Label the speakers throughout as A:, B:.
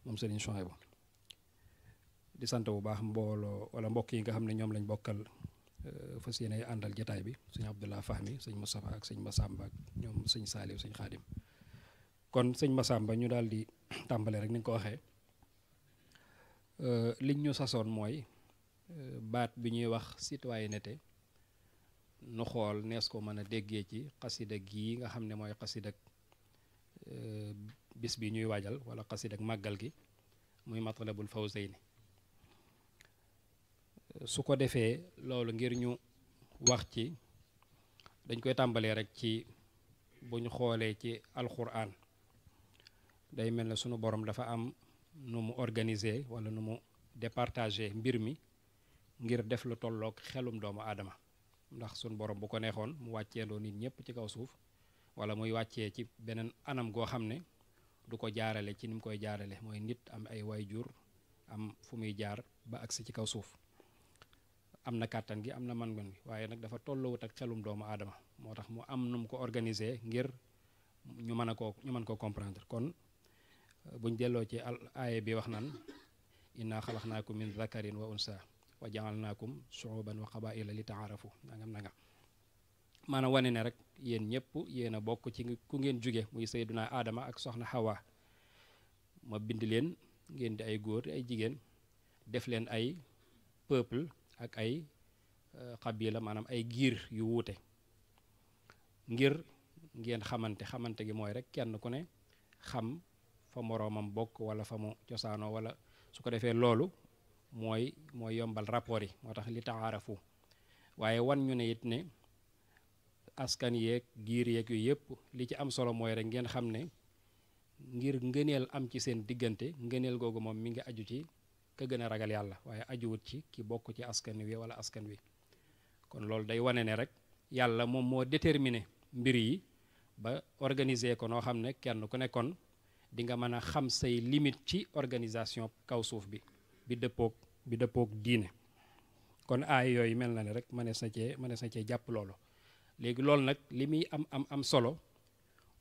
A: moom Serigne Souhaïbou di sant bu baax mbooloo wala mbokk yi nga xam ne ñoom lañ bokkal fas yéene àndal jataay bi sëñ Abdullah Fahmi sëñ Moustapha ak sëñ Massamba ak ñoom sëñ Saliou sëñ Khadim kon sëñ Massamba ñu daal di tàmbale rek ni nga ko waxee liñ ñu sasoon mooy baat bi ñuy wax citoyenneté nu xool nees ko mën a déggee ci xasida gii nga xam ne mooy xasida bis bi ñuy waajal wala xasida màggal gi muy Matlabul Fawzayni su ko defee loolu ngir ñu wax ci dañ koy tàmbalee rek ci bu ñu xoolee ci alxuraan day mel ne sunu borom dafa am nu mu organiser wala nu mu départager mbir mi ngir def lu tolloog xelum doomu aadama ndax sunu borom bu ko neexoon mu wàcceendoo nit ñëpp ci kaw suuf wala muy wàccee ci beneen anam goo xam ne du ko jaarale ci ni mu koy jaarale mooy nit am ay waajur am fu muy jaar ba agsi ci kaw suuf am na kàttan gi am na man-man gi waaye nag dafa tolluwut ak xelum doomu aadama moo tax mu am nu mu ko organiser ngir ñu mën koo comprendre kon buñ delloo ci aaya bi wax naan inna xalaqnaakum min dhakarin wa unsa wa ja'alnaakum shu'uban wa qabaa'ila li ta'aarafu nangam maanaam wane ne rek yéen ñëpp yéen a bokk ci ku ngeen jóge muy sayyiduna Aadama ak soxna Hawa ma bind leen ngeen di ay góor ay jigéen def leen ay peuple ak ay xabila maanaam ay giir yu wuute ngir ngeen xamante gi mooy rek kenn ku ne xam fa moroomam bokk wala fa mu cosaanoo wala su ko defee loolu mooy yombal rapport yi moo tax li taarafu waaye wan ñu ne it ne askan yeeg giir yeeg yu yëpp li ci am solo mooy rek ngeen xam ne ngir ngëneel am ci seen diggante ngëneel googu moom mi ngi aju ci ka gën a ragal yàlla waaye ajuwut ci ki bokk ci askan wi wala askan wi kon loolu day wane ne rek yàlla moom moo déterminé mbir yi ba organiser ko noo xam ne kenn ku nekkoon di nga mën a xam say limite ci organisation kaw suuf bi dëppoog diine kon aay yooyu mel na ne rek mënees na cee jàpp loolu léegi loolu nag li muy am solo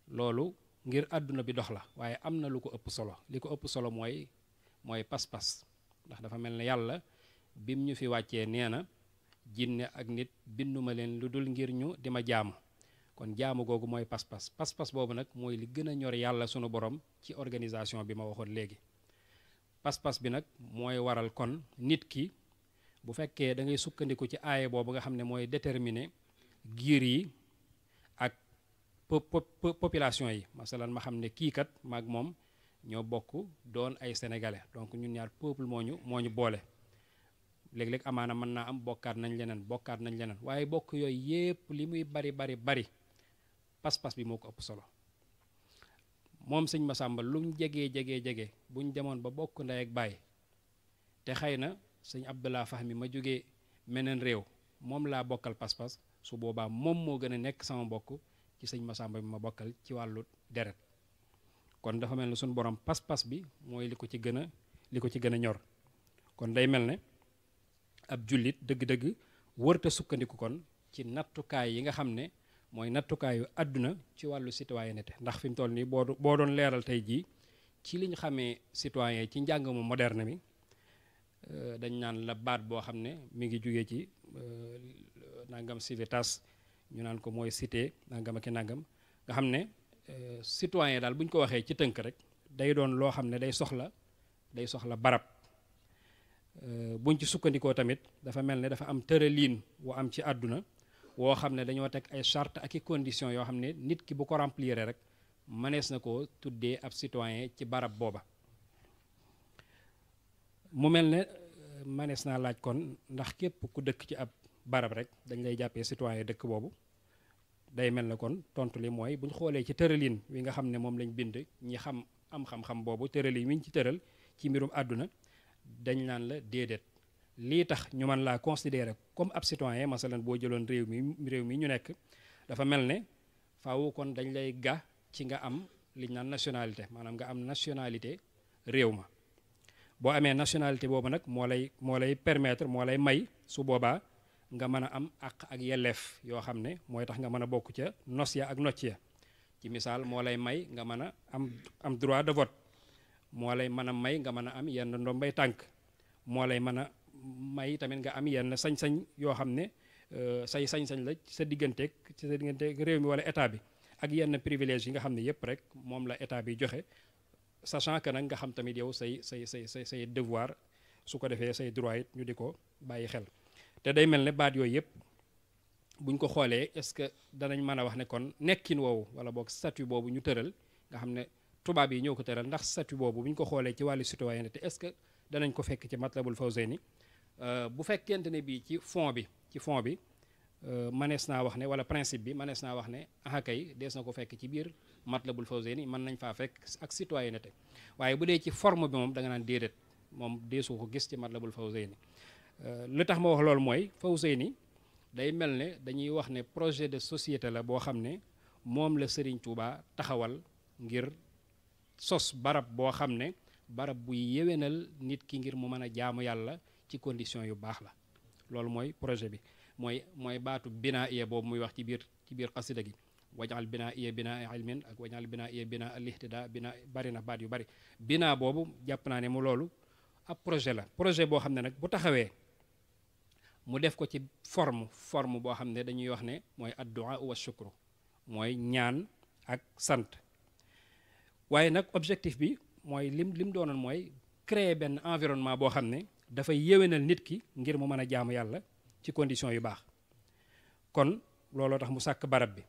A: loolu ngir àdduna bi dox la waaye am na lu ko ëpp solo li ko ëpp solo mooy pas-pas ndax dafa mel ne yàlla bim ñu fi wàccee nee na jinne ak nit binduma leen lu dul ngir ñu di ma jaamu kon jaamu googu mooy pas-pas boobu nag mooy li gën a ñor yàlla sunu borom ci organisation bi ma waxoon léegi pas-pas bi nag mooy waral kon nit ki bu fekkee da ngay sukkandiku ci aaye boobu nga xam ne mooy déterminer giir yi ak population yi masalan ma xam ne kii kat maag moom ñoo bokk doon ay sénégalais donc ñun ñaar peuple moo ñu boole léeg-léeg amaana mën naa am bokkaat nañ leneen waaye bokk yooyu yépp li muy bari pas-pas bi moo ko ëpp solo moom sëñ Massamba lu mu jege buñ demoon ba bokk ndey ak baay te xëy na sëñ Abdullah Fahmi ma jógee meneen réew moom laa bokkal pas-pas su boobaa moom moo gën a nekk sama mbokk ci sëñ Massamba bi ma bokkal ci wàllu deret kon dafa mel ne suñu borom pas-pas bi mooy li ko ci gën a ñor kon day mel ne ab jullit dëgg-dëgg wërta sukkandiku kon ci nattukaay yi nga xam ne mooy nattukaayu àdduna ci wàllu citoyenneté ndax fi mu toll nii boo doon leeral tey jii ci li ñu xamee citoyen ci njàng mu moderne mi dañ naan la baat boo xam ne mi ngi jugee ci nangam civitas ñu naan ko mooy cité nangam ak nangam nga xam ne citoyen daal bu ñu ko waxee ci tënk rek day doon loo xam ne day soxla barab buñ ci sukkandikoo tamit dafa mel ne dafa am tëraliin wu am ci àdduna woo xam ne dañoo teg ay charte ak i conditions yoo xam ne nit ki bu ko remplir rek mënees na koo tuddee ab citoyen ci barab booba mu mel ne mënees naa laaj kon ndax képp ku dëkk ci ab barab rek dañ lay jàppee citoyen dëkk boobu day mel ne kon tontu li mooy bu ñu xoolee ci tëralin wi nga xam ne moom lañ bind ñi am xam-xam boobu tëralin wi ñu ci tëral ci mbirum àdduna dañ naan la déedéet lii tax ñu mën laa considérer comme ab citoyen masalan boo jëloon réew mi ñu nekk dafa mel ne faaw kon dañ lay ga ci nga am liñ naan nationalité maanaam nga am nationalité réew ma boo amee nationalité boobu nag moo lay permettre moo lay may su boobaa nga mën a am àq ak yelleef yoo xam ne mooy tax nga mën a bokk ca nos ya ak nocc ya ci misaal moo lay may nga mën a am droit de vote moo lay mën a may nga mën a am yenn ndombay tànk, moo lay mën a may tamit nga am yenn sañ-sañ yoo xam ne say sañ-sañ la ci sa digganteeg réew mi wala état bi, ak yenn privilège yi nga xam ne yëpp rek moom la état bi joxe, sachant que nag nga xam tamit yow say devoir, su ko defee say droit it ñu di ko bàyyi xel. te day mel ne baat yooyu yëpp buñ ko xoolee est-ce que danañ mën a wax ne kon nekkin woowu wala boog statut boobu ñu tëral nga xam ne tubaab yi ñoo ko tëral, ndax statut boobu buñ ko xoolee ci wàllu citoyenneté est-ce que danañ ko fekk ci Matlabul Fawzayni bu fekkente ne bii ci fond bi manees naa wax ne wala principe bi manees naa wax ne kay dees na ko fekk ci biir Matlabul Fawzayni, mën nañ faa fekk ak citoyenneté. waaye bu dee ci forme bi moom da nga naan déedéet, moom deesu ko gis ci Matlabul Fawzayni. li tax ma wax loolu mooy Fawzayni day mel ne dañuy wax ne projet de société la boo xam ne moom la Serigne Touba taxawal ngir sos barab boo xam ne barab buy yéwénal nit ki ngir mu mën a jaamu yàlla ci condition yu baax la. loolu mooy projet bi, mooy baatu binaa iya boobu muy wax ci biir xasida gi, wajaal binaa iya binaa ilmin ak wajaal binaa iya binaa al ihtida binaa, bari na baat yu bari. binaa boobu jàpp naa ne mu loolu ab projet la, projet boo xam ne nag bu taxawee mu def ko ci forme boo xam ne dañuy wax ne mooy addu'a wa shukru, mooy ñaan ak sant. waaye nag objectif bi mooy lim doonoon mooy créer benn environnement boo xam ne dafay yéwénal nit ki ngir mu mën a jaamu yàlla ci condition yu baax. kon looloo tax mu sàkk barab bi,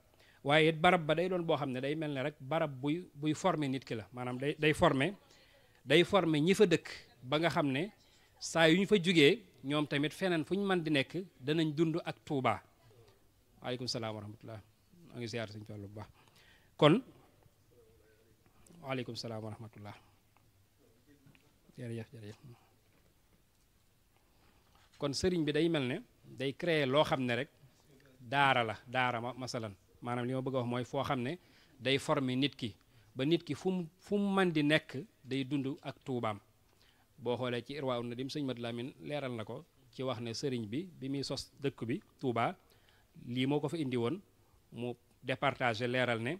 A: waaye it barab ba day doon boo xam ne day mel ne rek barab buy former nit ki la, maanaam day former ñi fa dëkk ba nga xam ne saa yu ñu fa jugee ñoom tamit feneen fu ñu mën di nekk danañ dund ak Touba. waaleykum salaam wa rahmatullah, maa ngi ziar Sëñ Fallu bu baax. kon waaleykum salaam wa rahmatullah, jërëjëf. kon sëriñ bi day mel ne day créer loo xam ne rek daara masalan, maanaam li ma bëgg a wax mooy foo xam ne day former nit ki ba nit ki fu mu mën di nekk day dund ak Tuubaam. boo xoolee ci Irwaa Nadim sëñ Mat Lamin leeral na ko ci wax ne sëriñ bi muy sos dëkk bi Touba lii moo ko fa indi woon, mu départagé leeral ne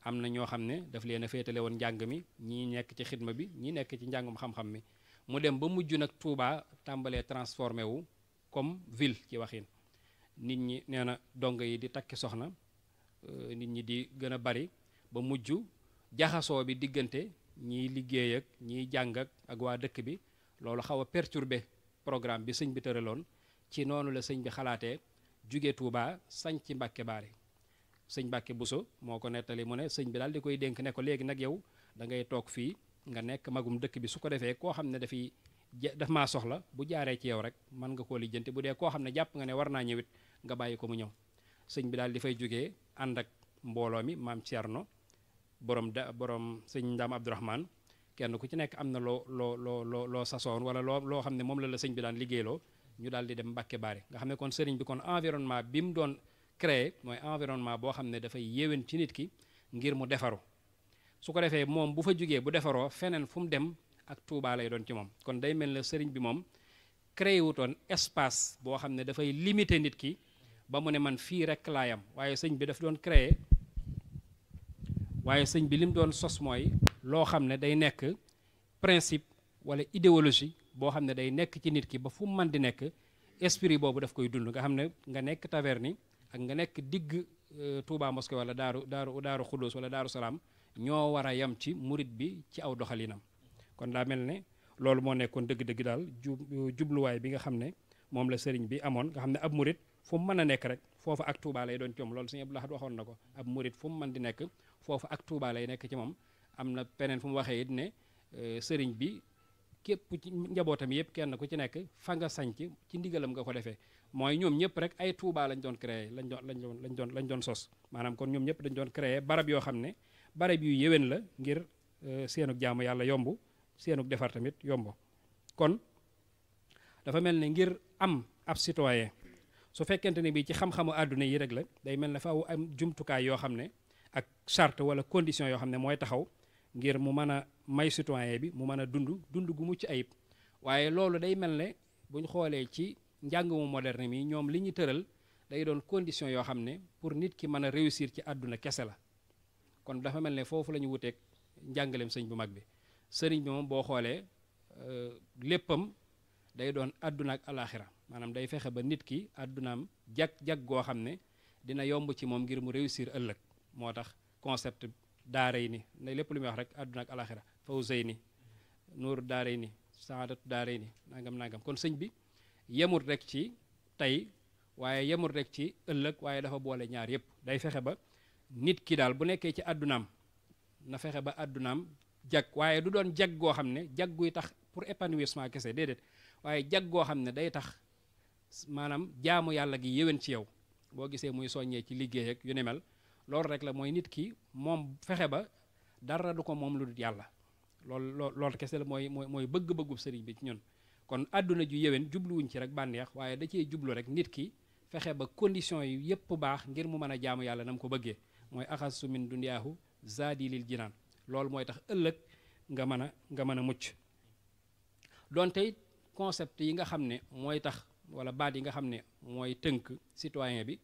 A: am na ñoo xam ne daf leen a féetale woon njàng mi, ñii nekk ci xidma bi, ñii nekk ci njàngum xam-xam mi. mu dem ba mujj nag Touba tàmbalee transformé wu comme ville ci waxin, nit ñi nee na dongo yi di takki soxna, nit ñi di gën a bari ba mujj jaxasoo bi diggante ñiy liggéey ak ñiy jàng ak waa dëkk bi. loolu xaw a perturbé programme bi sëñ bi tëraloon. ci noonu la sëñ bi xalaatee jóge Touba sañ ci Mbàkke Baari. sëñ Mbàkke Buso moo ko nettali mu ne sëñ bi daal di koy dénk ne ko léegi nag yow da ngay toog fii nga nekk magum dëkk bi, su ko defee koo xam ne daf maa soxla bu jaaree ci yow rek mën nga koo lijjanti, bu dee koo xam ne jàpp nga ne war naa ñëwit nga bàyyi ko mu ñëw. sëñ bi daal di fay jógee ànd ak mbooloo mi, maam Thierno borom sëñ Ndaam Abdourahmane, kenn ku ci nekk am na loo sasoon wala loo xam ne moom la sëñ bi daan liggéeyloo. ñu daal di dem Mbàkke Baari, nga xam ne kon sëriñ bi kon environnement bi mu doon créé mooy environnement boo xam ne dafay yéwén ci nit ki ngir mu defaru. su ko defee moom bu fa jógee bu defaroo feneen fu mu dem ak Touba lay doon ci moom. kon day mel ne sëriñ bi moom créé wutoon espace boo xam ne dafay limité nit ki ba mu ne man fii rek laa yam, waaye sëñ bi daf doon créé, waaye sëñ bi lim doon sos mooy loo xam ne day nekk principe wala idéologie boo xam ne day nekk ci nit ki ba fu mu mën di nekk esprit boobu daf koy dund. nga xam ne nga nekk Taverny ak nga nekk digg Touba Mosquée wala daaru Xuddoos wala Daaru Salaam ñoo war a yam ci murit bi ci aw doxalinam. kon daa mel ne loolu moo nekkoon dëgg-dëgg daal jubluwaay bi nga xam ne moom la sëriñ bi amoon, nga xam ne ab murit fu mu mën a nekk rek foofu ak Touba lay doon ci moom. loolu sëñ Abdou Lahad waxoon na ko, ab murit fu mu mën di nekk foofu ak Touba lay nekk ci moom. am na peneen fu mu waxee it ne sëriñ bi képp ci njabootam yëpp kenn ku ci nekk fa nga sañc ci ndigalam nga ko defee, mooy ñoom ñëpp rek ay Touba lañ doon créé lañ doon sos. maanaam kon ñoom ñëpp dañ doon créé barab yoo xam ne barab yu yéwén la ngir seenug jaamu yàlla yomb, seenug defar tamit yomb. kon dafa mel ne ngir am ab citoyen su fekkente ne bii ci xam-xamu àdduna yi rek la, day mel ne faaw am jumtukaay yoo xam ne ak charte wala condition yoo xam ne mooy taxaw ngir mu mën a may citoyen bi mu mën a dund gu mucc ayib. waaye loolu day mel ne buñ xoolee ci njàng mu moderne mi ñoom li ñu tëral day doon condition yoo xam ne pour nit ki mën a réussir ci àdduna kese la. kon dafa mel ne foofu la ñu wuteeg njàngaleem sëñ bu mag bi. sëriñ bi moom boo xoolee léppam day doon àdduna ak alaxira maanaam day fexe ba nit ki àddunaam jag goo xam ne dina yomb ci moom ngir mu réussir ëllëg moo tax concept daaray ni ne lépp lu muy wax rek àdduna ak alaxira fawzay ni nuuru daaray ni saadatu daaray ni nangam kon sëñ bi yemul rek ci tey waaye yemul rek ci ëllëg waaye dafa boole ñaar yépp day fexe ba nit ki daal bu nekkee ci àddunaam na fexe ba àddunaam jag waaye du doon jag goo xam ne jag guy tax pour épanouissement kese déedéet waaye jag goo xam ne day tax maanaam jaamu yàlla gi yéwén ci yow boo gisee muy soññee ci liggéey ak yu ne mel loolu rek la mooy nit ki moom fexe ba dara du ko moom lu dul yàlla loolu kese la mooy bëgg-bëggub sëriñ bi ci ñun kon àdduna ju yéwén jubluwuñ ci rek bànneex waaye da cee jublu rek nit ki fexe ba condition yi yépp baax ngir mu mën a jaamu yàlla na mu ko bëggee mooy axasu min duniyaahu zaadi lil jinaan loolu mooy tax ëllëg nga mën a mucc donte concept yi nga xam ne mooy tax wala baat yi nga xam ne mooy tënk citoyen bi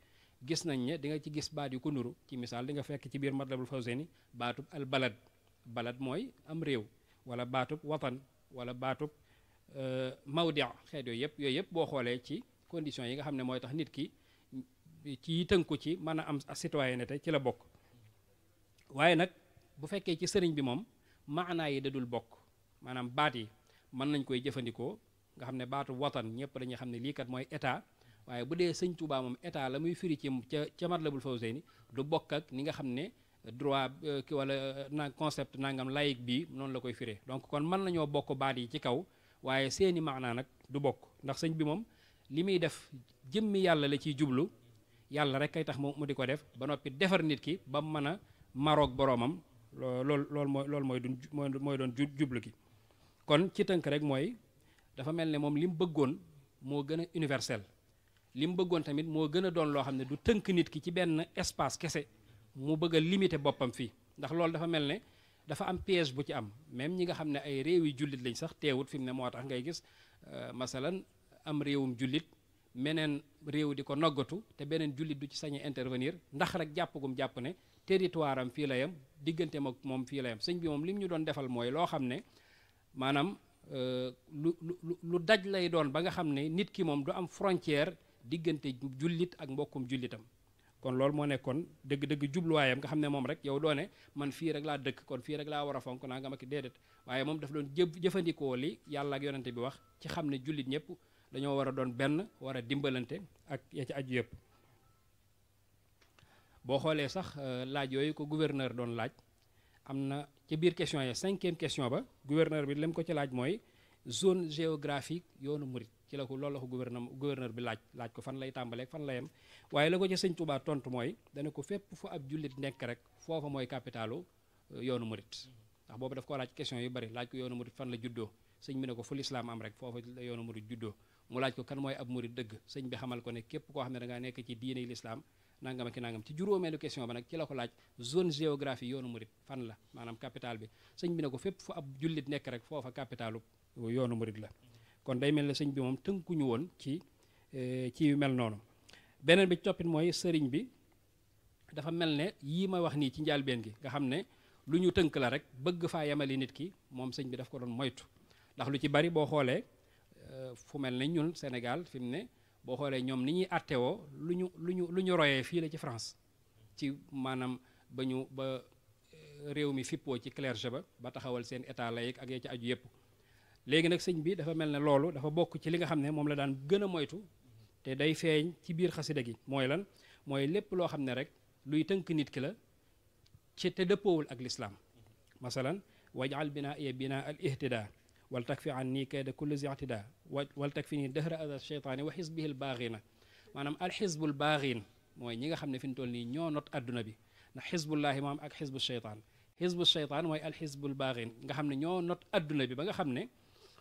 A: gis nañ ne di nga ci gis baat yu ko nuru ci misaal di nga fekk ci biir Matlabul Fawzayni baatub al balad mooy am réew wala baatub watan wala baatub mawdi xeet yooyu yëpp boo xoolee ci conditions yi nga xam ne mooy tax nit ki ci tënku ci mën a am citoyenneté ci la bokk waaye nag bu fekkee ci sëriñ bi moom maanaa yi dadul bokk maanaam baat yi mën nañ koy jëfandikoo nga xam ne baatu watan ñëpp dañuy xam ne lii kat mooy état waaye bu dee sëñ Tuubaa moom état la muy firi ci ca Matlabul Fawzayni du bokk ak ni nga xam ne droit ki wala na concept nangam laïque bii noonu la koy firee donc kon mën nañoo bokk baat yi ci kaw waaye seeni maanaa nag du bokk ndax sëñ bi moom li muy def jëmmi yàlla la ciy jublu yàlla rek kay tax mu di ko def ba noppi defar nit ki ba mu mën a maroog boroomam loolu mooy doon jublu gi kon ci tënk rek mooy dafa mel ne moom li mu bëggoon moo gën a universel li mu bëggoon tamit moo gën a doon loo xam ne du tënk nit ki ci benn espace kese mu bëgg a limiter boppam fii ndax loolu dafa mel ne dafa am piège bu ci am même ñi nga xam ne ay réew yi jullit lañ sax teewut fi mu ne moo tax ngay gis masalan am réewum jullit meneen réew di ko noggatu te beneen jullit du ci sañe intervenir ndax rek jàppagum jàpp ne territoire am fii la yam digganteem ak moom fii la yam sëñ bi moom li mu ñu doon defal mooy loo xam ne maanaam lu daj lay doon ba nga xam ne nit ki moom du am frontière diggante jullit ak mbokkum jullitam kon loolu moo nekkoon dëgg-dëgg jubluwaayam nga xam ne moom rek yow doone man fii rek laa dëkk kon fii rek laa war a fonk naa nga ma ki déedéet waaye moom daf doon jëfandikoo li yàlla ak yonente bi wax ci xam ne jullit ñëpp dañoo war a doon benn war a dimbalante ak ya ci aju yëpp boo xoolee sax laaj yooyu ko gouverneur doon laaj am na ci biir question yi 5e question ba gouverneur bi lem ko ci laaj mooy zone géographique yoonu murit ci la ko loolu la ko gouverneur bi laaj ko fan lay tàmbalee fan la yem waaye la ko ci sëñ Touba tontu mooy dana ko fépp fu ab jullit nekk rek foofa mooy capitalu yoonu murit ndax boobu daf ko laaj question yu bari laaj ko yoonu murit fan la juddoo sëñ bi ne ko fu lislaam am rek foofa la yoonu murit juddoo mu laaj ko kan mooy ab murit dëgg sëñ bi xamal ko ne képp koo xam ne da ngaa nekk ci diine lislaam nangam ak nangam ci juróomeelu question ba nag ci la ko laaj zone géographie yoonu murit fan la maanaam capital bi sëñ bi ne ko fépp fu ab jullit nekk rek foofa capitalu yoonu murit la kon day mel ne sëñ bi moom tënkuñu woon ci yu mel noonu beneen bi toppit mooy sëriñ bi dafa mel ne yii ma wax nii ci njàlbeen gi nga xam ne lu ñu tënk la rek bëgg faa yemali nit ki moom sëñ bi daf ko doon moytu ndax lu ci bari boo xoolee fu mel ne ñun Sénégal fi mu ne boo xoolee ñoom ni ñuy attewoo lu ñu royee fii la ci France ci maanaam ba réew mi fippoo ci clergé ba taxawal seen état laïque ak ya ci aju yëpp léegi nag sëñ bi dafa mel ne loolu dafa bokk ci li nga xam ne moom la daan gën a moytu te day feeñ ci biir xasida gi mooy lan mooy lépp loo xam ne rek luy tënk nit ki la ci te dëppoowul ak lislaam masalan wajal binaa iya binaa al ihtida wal takfi an nii kayda kulli zi'tida wal takfi nii dëhra ada cheytaani wa xisbihi l baaxina maanaam al xisbul baaxin mooy ñi nga xam ne fi ñu toll nii ñoo not adduna bi ndax xisbullaahi moom ak xisbu cheytaan xisbu cheytaan mooy al xisbul baaxin nga xam ne ñoo not adduna bi ba nga xam ne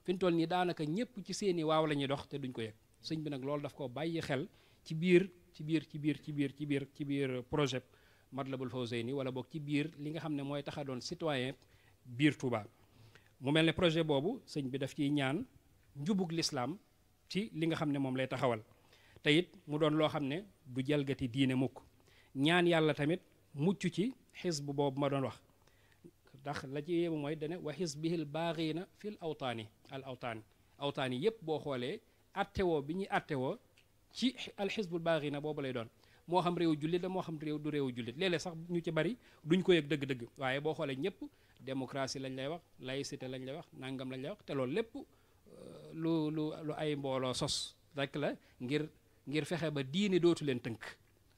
A: fi ñu toll nii daanaka ñëpp ci seeni waaw la ñuy dox te duñ ko yëg sëñ bi nag loolu daf ko bàyyi xel ci biir projet Matlabul Fawzayni wala boog ci biir li nga xam ne mooy tax a doon citoyen biir Touba mu mel ne projet boobu sëñ bi daf ciy ñaan njubug lislaam ci li nga xam ne moom lay taxawal te it mu doon loo xam ne du jalgati diine mukk ñaan yàlla tamit mucc ci xisb boobu ma doon wax ndax la ci yéemu mooy dane wa xisbihil baaxiina fil awtaani al awtaani yépp boo xoolee attewoo bi ñuy attewoo ci alxisbul baaxiina boobu lay doon moo xam réewu jullit la moo xam réew du réewu jullit léeg-léeg sax ñu ci bari duñ ko yëg dëgg-dëgg waaye boo xoolee ñëpp démocratie lañ lay wax laïcité lañ lay wax nangam lañ lay wax te loolu lépp lu ay mbooloo sos rek la ngir fexe ba diine dootu leen tënk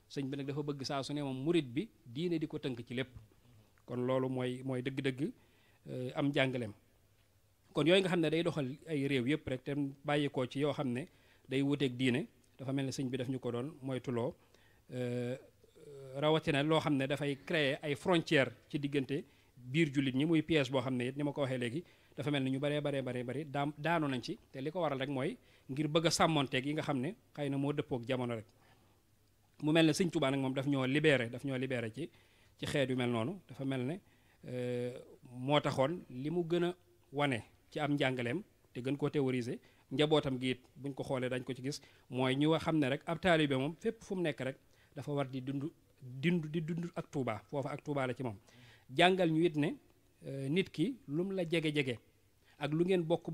A: sëñ bi nag dafa bëgg saa su ne moom murit bi diine di ko tënk ci lépp kon loolu mooy dëgg-dëgg am jàngaleem kon yooyu nga xam ne day doxal ay réew yëpp rek te bàyyi ko ci yoo xam ne day wuteeg diine dafa mel ne sëñ bi daf ñu ko doon moytuloo rawatina loo xam ne dafay créer ay frontières ci diggante biir jullit ñi muy piège boo xam ne it ni ma ko waxee léegi dafa mel ni ñu bari daanu nañ ci te li ko waral rek mooy ngir bëgg a sàmmonteeg yi nga xam ne xëy na moo dëppook jamono rek mu mel ne sëñ Tuubaa nag moom daf ñoo libéré ci xeet yu mel noonu dafa mel ne moo taxoon li mu gën a wane ci am njàngaleem te gën koo théoriser njabootam gi it buñ ko xoolee dañ ko ci gis mooy ñu xam ne rek ab taalibe moom fépp fu mu nekk rek dafa war di dund ak Tuubaa foofa ak Tuubaa la ci moom jàngal ñu it ne nit ki lu mu la jege-jege ak lu ngeen bokk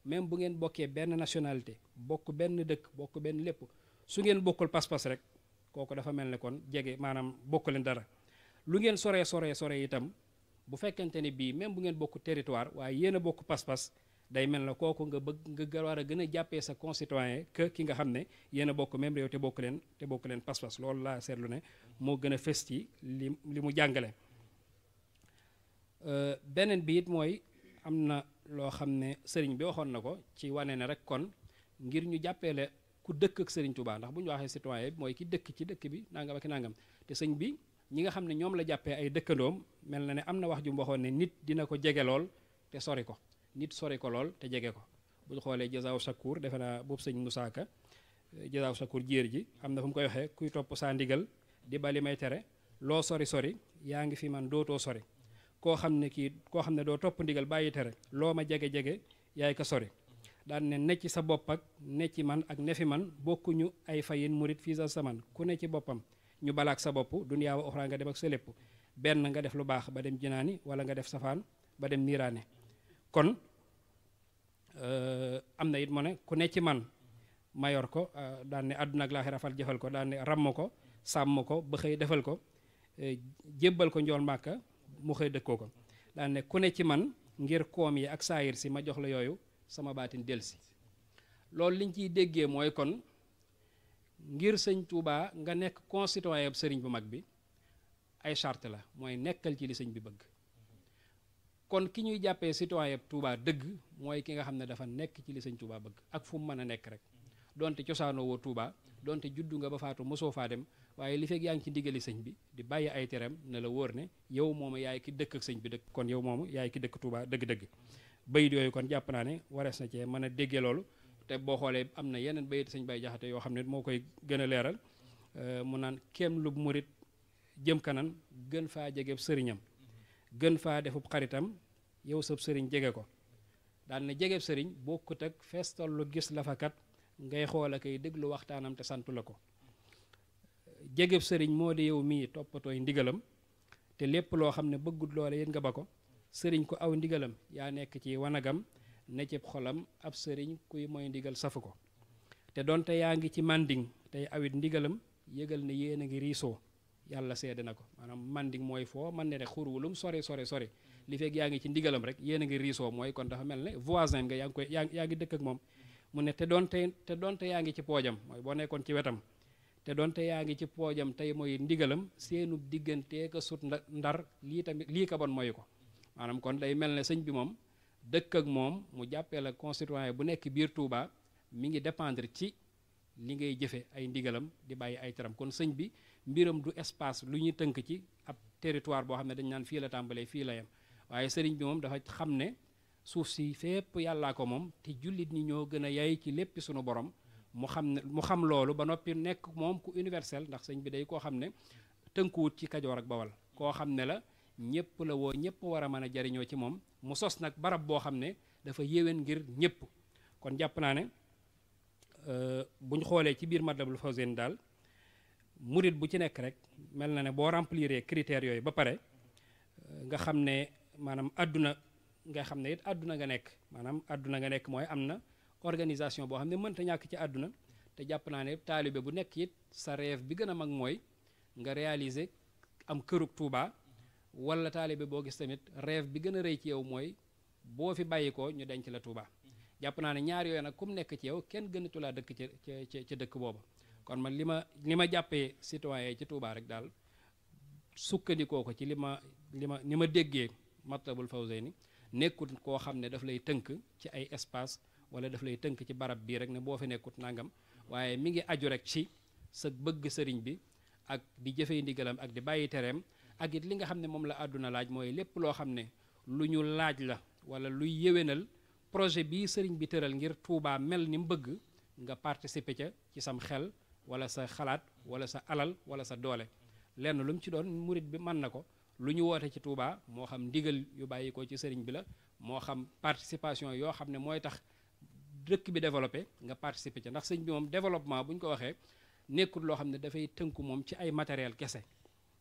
A: même bu ngeen bokkee benn nationalité bokk benn dëkk bokk benn lépp su ngeen bokkul pas-pas rek kooku dafa mel ne kon jege maanaam bokk leen dara lu ngeen sore itam bu fekkente ne bii même bu ngeen bokk territoire waaye yéen a bokk pas-pas day mel ne kooku nga war a gën a jàppee sa concitoyen que ki nga xam ne yéen a bokk même réew te bokk leen pas-pas loolu laa seetlu ne moo gën a fës ci li mu jàngale beneen bi it mooy am na loo xam ne sëriñ bi waxoon na ko ci wane ne rek kon ngir ñu jàppeele ku dëkk ak sëriñ Touba ndax bu ñu waxee citoyen bi mooy ki dëkk ci dëkk bi nangam ak nangam te sëñ bi ñi nga xam ne ñoom la jàppee ay dëkkandoom mel na ne am na wax ju mu waxoon ne nit dina ko jege lool te sori ko nit sori ko lool te jege ko bu ñu xoolee Jazaaw Shakur defe naa boobu sëñ Moussa Ka Jazaaw Shakur jéer ji am na fu mu koy waxee kuy topp saa ndigal di bali may tere loo sori yaa ngi fi man dootoo sori koo xam ne doo topp ndigal bàyyi tere loo ma jege-jege yaay ko sori daan ne ne ci sa bopp ak ne ci man ak ne fi man bokkuñu ay fayin murit fii sa saman ku ne ci boppam ñu balaak sa bopp dunyaa wa uxraa nga dem ak sa lépp benn nga def lu baax ba dem jinaani wala nga def safaan ba dem niiraane kon am na it mu ne ku ne ci man ma yor ko daan ne àdduna ak laaxira fal jëfal ko daan ne ràmm ko sàmm ko ba xëy defal ko jébbal ko njool màkka mu xëy dëkkoo ko daan ne ku ne ci man ngir koom yi ak saayir si ma jox la yooyu sama baatin delsi loolu liñ ciy déggee mooy kon ngir sëñ Touba nga nekk concitoyen ab sëriñ bu mag bi ay charte la mooy nekkal ci li sëñ bi bëgg kon ki ñuy jàppee citoyen ab Touba dëgg mooy ki nga xam ne dafa nekk ci li sëñ Touba bëgg ak fu mu mën a nekk rek donte cosaanoo woo Touba donte juddu nga ba faatu mosoo faa dem waaye li fekk yaa ngi ci ndigali sëñ bi di bàyyi ay teram ne la wóor ne yow moomu yaay ki dëkk ak sëñ bi dëkk kon yow moomu yaay ki dëkk Touba dëgg-dëgg bayit yooyu kon jàpp naa ne warees na cee mën a déggee loolu te boo xoolee am na yeneen bayit sëñ Bay Jaxate yoo xam ne moo koy gën a leeral mu naan kem lu murit jëm kanan gën faa jegeb sëriñam gën faa defub xaritam yow sab sëriñ jege ko daal ne jegeb sëriñ bokkut ak fees tollu gis la fa kat ngay xool akay déglu waxtaanam te santu la ko jegeb sëriñ moo di yow mii toppatooy ndigalam te lépp loo xam ne bëggut loole yéen nga ba ko sëriñ ko aw ndigalam yaa nekk ci wanagam ne ci xolam ab sëriñ kuy mooy ndigal safu ko te donte yaa ngi ci manding tey awit ndigalam yëgal ne yéen a ngi riisoo yàlla seede na ko maanaam manding mooy foo man ne rek xurwulum sori li fekk yaa ngi ci ndigalam rek yéen a ngi riisoo mooy kon dafa mel ne voisin nga yaa ngi dëkk ak moom mu ne te donte yaa ngi ci poojam mooy boo nekkoon ci wetam te donte yaa ngi ci poojam tey mooy ndigalam seenu diggantee ka sut ndar lii tamit lii ka bon mooy ko maanaam kon day mel ne sëñ bi moom dëkk ak moom mu jàppee la concitoyen bu nekk biir Touba mi ngi dépendre ci li ngay jëfe ay ndigalam di bàyyi ay teram kon sëñ bi mbiram du espace lu ñuy tënk ci ab territoire boo xam ne dañ naan fii la tàmbalee fii la yem waaye sëriñ bi moom dafa xam ne suuf si fépp yàllaa ko moom te jullit ñi ñoo gën a yay ci lépp sunu borom mu xam loolu ba noppi nekk moom ku universel ndax sëñ bi day koo xam ne tënkuwut ci Kajoor ak Bawal koo xam ne la ñëpp la woo ñëpp war a mën a jariñoo ci moom mu sos nag barab boo xam ne dafa yéwén ngir ñëpp kon jàpp naa ne bu ñu xoolee ci biir Matlabul Fawzayni daal murit bu ci nekk rek mel na ne boo remplir critères yooyu ba pare nga xam ne maanaam àdduna nga xam ne it àdduna nga nekk maanaam àdduna nga nekk mooy am na organisation boo xam ne mënta ñàkk ci àdduna te jàpp naa ne taalibe bu nekk it sa rêve bi gën a mag mooy nga réaliser am kërug Touba wala taalibe boo gis tamit rêve bi gën a rëy ci yow mooy boo fi bàyyi ko ñu denc la Touba jàpp naa ne ñaar yooyu nag ku mu nekk ci yow kenn gënatu laa dëkk ca dëkk booba kon man li ma jàppee citoyen ci Touba rek daal sukkandikoo ko ci ni ma déggee Matlabul Fawzayni nekkut koo xam ne daf lay tënk ci ay espace wala daf lay tënk ci barab bii rek ne boo fi nekkut nangam waaye mi ngi aju rek ci sa bëgg sëriñ bi ak di jëfee ndigalam ak di bàyyi tereem ak it li nga xam ne moom la àdduna laaj mooy lépp loo xam ne lu ñu laaj la wala luy yéwénal projet bii sëriñ bi tëral ngir Touba mel ni mu bëgg nga participer ca ci sam xel wala sa xalaat wala sa alal wala sa doole lenn lu mu ci doon murit bi mën na ko lu ñu woote ci Touba moo xam ndigal yu bàyyi ko ci sëriñ bi la moo xam participation yoo xam ne mooy tax dëkk bi développé nga participer ca ndax sëñ bi moom développement bu ñu ko waxee nekkul loo xam ne dafay tënku moom ci ay matériel kese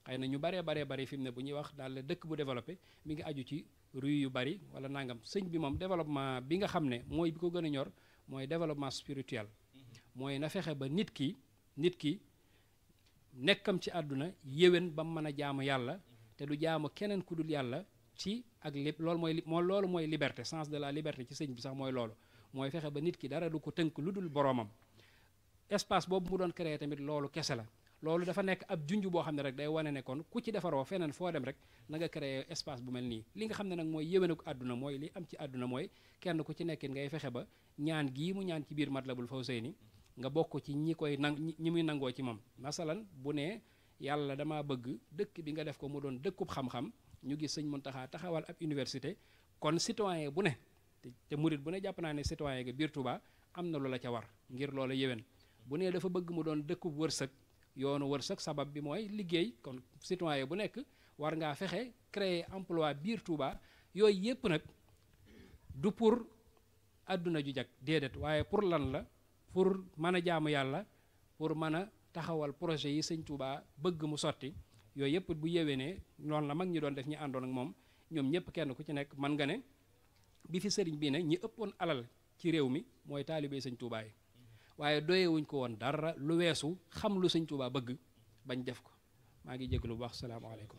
A: xëy na ñu baree fi mu ne bu ñuy wax daal dëkk bu développé mi ngi aju ci rue yu bari wala nangam sëñ bi moom développement bi nga xam ne mooy bi ko gën a ñor mooy développement spirituel mooy na fexe ba nit ki nekkam ci àdduna yéwén ba mu mën a jaamu yàlla te du jaamu keneen ku dul yàlla ci ak lépp loolu mooy liberté sens de la liberté ci sëñ bi sax mooy loolu mooy fexe ba nit ki dara du ko tënk lu dul boroomam espace boobu mu doon créer tamit loolu kese la loolu dafa nekk ab junj boo xam ne rek day wane ne kon ku ci defaroo feneen foo dem rek na nga créer espace bu mel nii li nga xam ne nag mooy yéwénu ko àdduna mooy li am ci àdduna mooy kenn ku ci nekkin ngay fexe ba ñaan gii mu ñaan ci biir Matlabul Fawzayni nga bokk ci ñi muy nangoo ci moom masalan bu ne yàlla dama bëgg dëkk bi nga def ko mu doon dëkkub xam-xam ñu gis sëñ Muntaxa taxawal ab université kon citoyen bu ne te murit bu ne jàpp naa ne citoyen ga biir Touba am na lu la ca war ngir loola yéwén bu ne dafa bëgg mu doon dëkkub wërsëg yoonu wërsëg sabab bi mooy liggéey kon citoyen bu nekk war ngaa fexe créer emploi biir Touba yooyu yépp nag du pour àdduna ju jag déedéet waaye pour lan la pour mën a jaamu yàlla pour mën a taxawal projet yi sëñ Touba bëgg mu sotti yooyu yëpp bu yéwénee noonu la mag ñi doon def ñi àndoon ak moom ñoom ñëpp kenn ku ci nekk man nga ne bi fi sëriñ bii ne ñi ëppoon alal ci réew mi mooy taalibe sëñ Touba yi waaye doyewuñ ko woon dara lu weesu xam lu sëñ Touba bëgg bañ def ko maa ngi jégalu bu baax salaamaaleykum